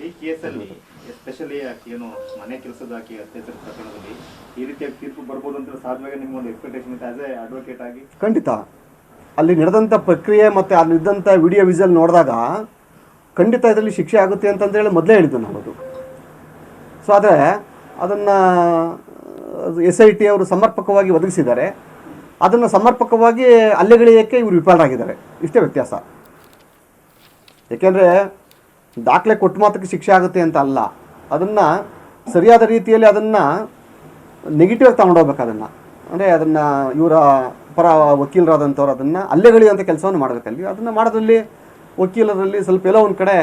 ಈ ಕೇಸಲ್ಲಿ ಎಸ್ಪೆಷಲಿ ಏನು ಮನೆ ಕೆಲಸದ ಅತ್ಯಾಚಾರ ಪ್ರಕರಣದಲ್ಲಿ ಈ ರೀತಿಯಾಗಿ ತೀರ್ಪು ಬರ್ಬೋದು ಅಂತ ಸಾಧ್ಯವಾಗಿ ನಿಮ್ಗೊಂದು ಎಕ್ಸ್ಪೆಕ್ಟೇಷನ್ ಇತ್ತು ಆಸ್ ಎ ಅಡ್ವೊಕೇಟ್ ಆಗಿ? ಖಂಡಿತ. ಅಲ್ಲಿ ನಡೆದಂಥ ಪ್ರಕ್ರಿಯೆ ಮತ್ತು ಅಲ್ಲಿದ್ದಂಥ ವಿಡಿಯೋ ವಿಜುವಲ್ ನೋಡಿದಾಗ ಖಂಡಿತ ಇದರಲ್ಲಿ ಶಿಕ್ಷೆ ಆಗುತ್ತೆ ಅಂತಂದೇಳಿ ಮೊದಲೇ ಹೇಳಿದ್ದು ನಾವು ಅದು. ಸೊ ಆದರೆ ಅದನ್ನು SIT ಅವರು ಸಮರ್ಪಕವಾಗಿ ಒದಗಿಸಿದ್ದಾರೆ. ಅದನ್ನು ಸಮರ್ಪಕವಾಗಿ ಅಲ್ಲೆಗೆಳೆಯೋಕ್ಕೆ ಇವರು ವಿಫಲರಾಗಿದ್ದಾರೆ. ಇಷ್ಟೇ ವ್ಯತ್ಯಾಸ. ಏಕೆಂದರೆ ದಾಖಲೆ ಕೊಟ್ಟು ಮಾತ್ರಕ್ಕೆ ಶಿಕ್ಷೆ ಆಗುತ್ತೆ ಅಂತ ಅಲ್ಲ, ಅದನ್ನು ಸರಿಯಾದ ರೀತಿಯಲ್ಲಿ ಅದನ್ನು ನೆಗೆಟಿವ್ ಆಗಿ ತಗೊಂಡೋಗ್ಬೇಕು. ಅಂದರೆ ಅದನ್ನು ಇವರ ಪರ ವಕೀಲರಾದಂಥವ್ರು ಅದನ್ನು ಅಲ್ಲೆಗೆಳೆಯುವಂಥ ಕೆಲಸವನ್ನು ಮಾಡಬೇಕಲ್ಲಿ. ಅದನ್ನು ಮಾಡೋದ್ರಲ್ಲಿ ವಕೀಲರಲ್ಲಿ ಸ್ವಲ್ಪ ಎಲ್ಲೋ ಒಂದು ಕಡೆ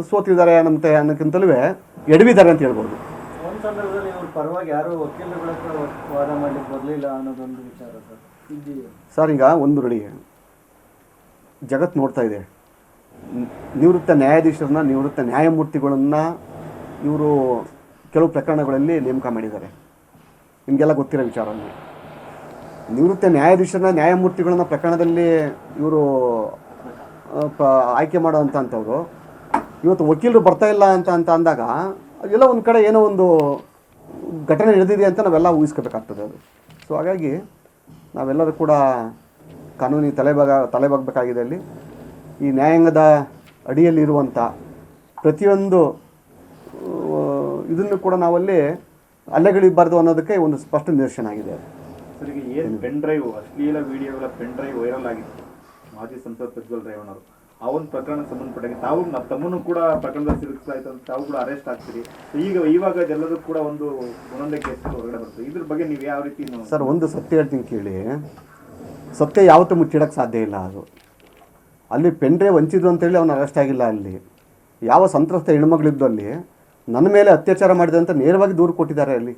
ಸೋತಿದ್ದಾರೆ ಅನ್ನೋಕ್ಕಿಂತಲೂ ಎಡವಿದ್ದಾರೆ ಅಂತ ಹೇಳ್ಬೋದು. ಒಂದು ಸಂದರ್ಭದಲ್ಲಿ ಇವ್ರ ಪರವಾಗಿ ಯಾರು ವಕೀಲರುಗಳ ವಾದ ಮಾಡಲಿಕ್ಕೆ ಬರಲಿಲ್ಲ ಅನ್ನೋದೊಂದು ವಿಚಾರ ಸರ್. ಈಗ ಒಂದು ನೋಡಿ, ಜಗತ್ತು ನೋಡ್ತಾ ಇದೆ, ನಿವೃತ್ತ ನ್ಯಾಯಾಧೀಶರನ್ನ, ನಿವೃತ್ತ ನ್ಯಾಯಮೂರ್ತಿಗಳನ್ನು ಇವರು ಕೆಲವು ಪ್ರಕರಣಗಳಲ್ಲಿ ನೇಮಕ ಮಾಡಿದ್ದಾರೆ. ನಿಮಗೆಲ್ಲ ಗೊತ್ತಿರೋ ವಿಚಾರ. ನಿವೃತ್ತ ನ್ಯಾಯಾಧೀಶರನ್ನ, ನ್ಯಾಯಮೂರ್ತಿಗಳನ್ನ ಪ್ರಕರಣದಲ್ಲಿ ಇವರು ಆಯ್ಕೆ ಮಾಡೋವಂಥವ್ರು ಇವತ್ತು ವಕೀಲರು ಬರ್ತಾ ಇಲ್ಲ ಅಂತ ಅಂದಾಗ ಎಲ್ಲ ಒಂದು ಕಡೆ ಏನೋ ಒಂದು ಘಟನೆ ನಡೆದಿದೆ ಅಂತ ನಾವೆಲ್ಲ ಊಹಿಸ್ಕೋಬೇಕಾಗ್ತದೆ ಅದು. ಸೊ ಹಾಗಾಗಿ ನಾವೆಲ್ಲರೂ ಕೂಡ ಕಾನೂನಿಗೆ ತಲೆಬಾಗಬೇಕಾಗಿದೆ. ಅಲ್ಲಿ ಈ ನ್ಯಾಯಾಂಗದ ಅಡಿಯಲ್ಲಿರುವಂಥ ಪ್ರತಿಯೊಂದು ಇದನ್ನು ಕೂಡ ನಾವಲ್ಲಿ ಅಲ್ಲೆಗಳಿಬಾರ್ದು ಅನ್ನೋದಕ್ಕೆ ಒಂದು ಸ್ಪಷ್ಟ ನಿದರ್ಶನ ಆಗಿದೆ. ಸರ್, ಈಗ ಏನು ಪೆನ್ ಡ್ರೈವ್, ಅಶ್ಲೀಲ ವಿಡಿಯೋಗಳ ಪೆನ್ ಡ್ರೈವ್ ವೈರಲ್ ಆಗಿತ್ತು ಮಾಜಿ ಸಂಸದ ಪ್ರಜ್ವಲ್ ರೇವಣ್ಣವರು, ಆ ಒಂದು ಪ್ರಕರಣಕ್ಕೆ ಸಂಬಂಧಪಟ್ಟಾಗ ತಾವು ನಮ್ಮ ತಮ್ಮನ್ನು ಕೂಡ ಪ್ರಕರಣದಲ್ಲಿ ಸಿಲುಕಿಸಲಾಯಿತು ಅಂತ ತಾವು ಕೂಡ ಅರೆಸ್ಟ್ ಆಗ್ತೀರಿ. ಇವಾಗ ಎಲ್ಲರೂ ಕೂಡ ಒಂದೊಂದೇ ಕೇಸ್ ಹೊರಗಡೆ ಬರ್ತದೆ. ಇದ್ರ ಬಗ್ಗೆ ನೀವು ಯಾವ ರೀತಿ? ಸರ್, ಒಂದು ಸತ್ಯ ಹೇಳ್ತೀನಿ ಕೇಳಿ. ಸತ್ಯ ಯಾವತ್ತೂ ಮುಚ್ಚಿಡೋಕ್ಕೆ ಸಾಧ್ಯ ಇಲ್ಲ. ಅದು ಅಲ್ಲಿ ಪೆನ್ ಡ್ರೈವ್ ಹಂಚಿದ್ರು ಅಂತೇಳಿ ಅವನು ಅರೆಸ್ಟ್ ಆಗಿಲ್ಲ. ಅಲ್ಲಿ ಯಾವ ಸಂತ್ರಸ್ತ ಹೆಣ್ಮಗಳಿದ್ದು ಅಲ್ಲಿ ನನ್ನ ಮೇಲೆ ಅತ್ಯಾಚಾರ ಮಾಡಿದೆ ಅಂತ ನೇರವಾಗಿ ದೂರು ಕೊಟ್ಟಿದ್ದಾರೆ. ಅಲ್ಲಿ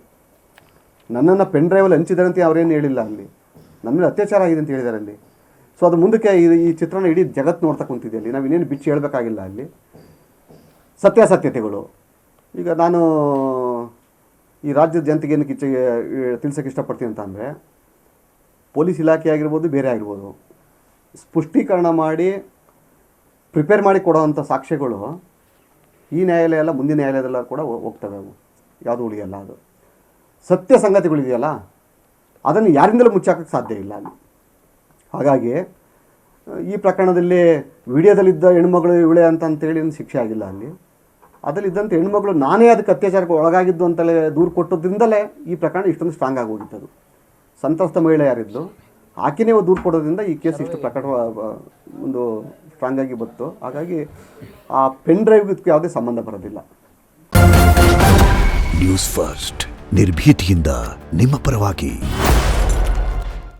ನನ್ನನ್ನು ಪೆನ್ ಡ್ರೈವಲ್ಲಿ ಹಂಚಿದ್ದಾರೆ ಅಂತ ಅವರೇನು ಹೇಳಿಲ್ಲ. ಅಲ್ಲಿ ನನ್ನ ಮೇಲೆ ಅತ್ಯಾಚಾರ ಆಗಿದೆ ಅಂತ ಹೇಳಿದ್ದಾರೆ ಅಲ್ಲಿ. ಸೊ ಅದು ಮುಂದಕ್ಕೆ ಈ ಚಿತ್ರನ ಇಡೀ ಜಗತ್ತು ನೋಡ್ತಾ ಕುಂತಿದೆ. ಅಲ್ಲಿ ನಾವಿನ್ನೇನು ಬಿಚ್ಚಿ ಹೇಳಬೇಕಾಗಿಲ್ಲ. ಅಲ್ಲಿ ಸತ್ಯಾಸತ್ಯತೆಗಳು. ಈಗ ನಾನು ಈ ರಾಜ್ಯದ ಜನತೆಗೆ ಏನಕ್ಕೆ ತಿಳಿಸೋಕ್ಕೆ ಇಷ್ಟಪಡ್ತೀನಿ ಅಂತ ಅಂದರೆ, ಪೊಲೀಸ್ ಇಲಾಖೆ ಆಗಿರ್ಬೋದು, ಬೇರೆ ಆಗಿರ್ಬೋದು, ಸ್ಪಷ್ಟೀಕರಣ ಮಾಡಿ ಪ್ರಿಪೇರ್ ಮಾಡಿ ಕೊಡೋವಂಥ ಸಾಕ್ಷ್ಯಗಳು ಈ ನ್ಯಾಯಾಲಯ ಎಲ್ಲ ಮುಂದಿನ ನ್ಯಾಯಾಲಯದೆಲ್ಲ ಕೂಡ ಹೋಗ್ತವೆ. ಅವು ಯಾವುದು ಉಳಿಯಲ್ಲ. ಅದು ಸತ್ಯ ಸಂಗತಿಗಳಿದೆಯಲ್ಲ, ಅದನ್ನು ಯಾರಿಂದಲೂ ಮುಚ್ಚಾಕೋಕ್ಕೆ ಸಾಧ್ಯ ಇಲ್ಲ ಅಲ್ಲಿ. ಹಾಗಾಗಿ ಈ ಪ್ರಕರಣದಲ್ಲಿ ವಿಡಿಯೋದಲ್ಲಿದ್ದ ಹೆಣ್ಮಗಳು ಇವಳೆ ಅಂತೇಳಿ ಶಿಕ್ಷೆ ಆಗಿಲ್ಲ. ಅಲ್ಲಿ ಅದರಲ್ಲಿದ್ದಂಥ ಹೆಣ್ಮಗಳು ನಾನೇ ಅದಕ್ಕೆ ಅತ್ಯಾಚಾರಕ್ಕೆ ಒಳಗಾಗಿದ್ದು ಅಂತಲೇ ದೂರು ಕೊಟ್ಟೋದ್ರಿಂದಲೇ ಈ ಪ್ರಕರಣ ಇಷ್ಟೊಂದು ಸ್ಟ್ರಾಂಗ್ ಆಗಿ ಹೋಗಿತ್ತದು. ಸಂತ್ರಸ್ತ ಮಹಿಳೆ ಯಾರಿದ್ದು ಆಕೆನೇ ದೂರು ಕೊಡೋದ್ರಿಂದ ಈ ಕೇಸ್ ಇಷ್ಟು ಪ್ರಕಟ ಒಂದು ಸ್ಟ್ರಾಂಗ್ ಆಗಿ ಬಂತು. ಹಾಗಾಗಿ ಆ ಪೆನ್ ಡ್ರೈವ್ಗೆ ಇದಕ್ಕೆ ಯಾವುದೇ ಸಂಬಂಧ ಬರೋದಿಲ್ಲ. ನ್ಯೂಸ್ ಫಸ್ಟ್, ನಿರ್ಭೀತಿಯಿಂದ ನಿಮ್ಮ ಪರವಾಗಿ.